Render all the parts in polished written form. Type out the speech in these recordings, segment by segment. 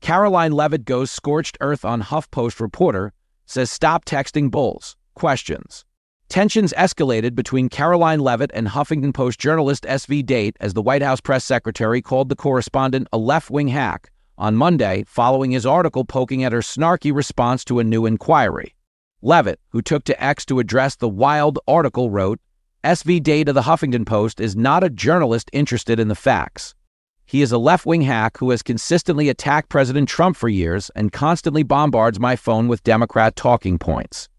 Karoline Leavitt goes scorched earth on HuffPost reporter, says stop texting bulls. Questions. Tensions escalated between Karoline Leavitt and Huffington Post journalist SV Dáte as the White House press secretary called the correspondent a left-wing hack on Monday following his article poking at her snarky response to a new inquiry. Leavitt, who took to X to address the wild article, wrote, "SV Dáte of the Huffington Post is not a journalist interested in the facts. He is a left-wing hack who has consistently attacked President Trump for years and constantly bombards my phone with Democrat talking points."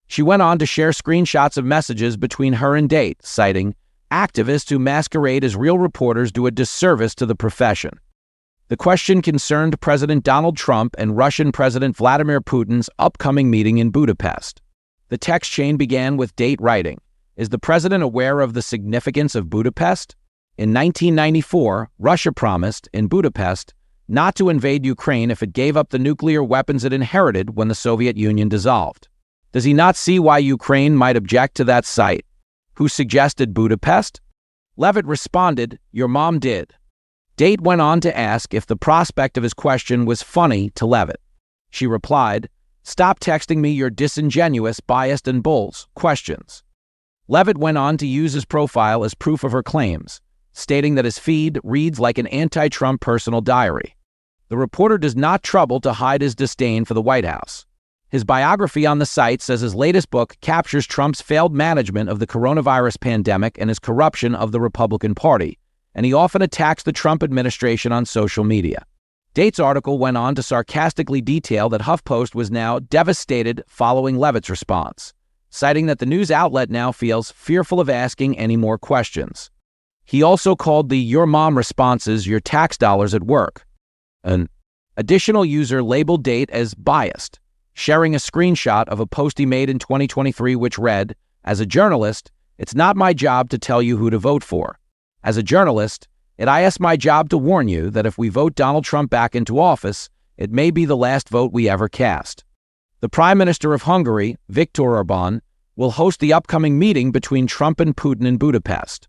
She went on to share screenshots of messages between her and Dáte, citing, "Activists who masquerade as real reporters do a disservice to the profession." The question concerned President Donald Trump and Russian President Vladimir Putin's upcoming meeting in Budapest. The text chain began with Dáte writing, "Is the president aware of the significance of Budapest? In 1994, Russia promised, in Budapest, not to invade Ukraine if it gave up the nuclear weapons it inherited when the Soviet Union dissolved. Does he not see why Ukraine might object to that site? Who suggested Budapest?" Leavitt responded, "Your mom did." Dáte went on to ask if the prospect of his question was funny to Leavitt. She replied, "Stop texting me your disingenuous, biased, and bulls questions." Leavitt went on to use his profile as proof of her claims, stating that his feed reads like an anti-Trump personal diary. The reporter does not trouble to hide his disdain for the White House. His biography on the site says his latest book captures Trump's failed management of the coronavirus pandemic and his corruption of the Republican Party, and he often attacks the Trump administration on social media. Dáte's article went on to sarcastically detail that HuffPost was now devastated following Leavitt's response, citing that the news outlet now feels fearful of asking any more questions. He also called the "your mom" responses your tax dollars at work. An additional user labeled Dáte as biased, sharing a screenshot of a post he made in 2023 which read, "As a journalist, it's not my job to tell you who to vote for. As a journalist, it's my job to warn you that if we vote Donald Trump back into office, it may be the last vote we ever cast." The Prime Minister of Hungary, Viktor Orbán, will host the upcoming meeting between Trump and Putin in Budapest.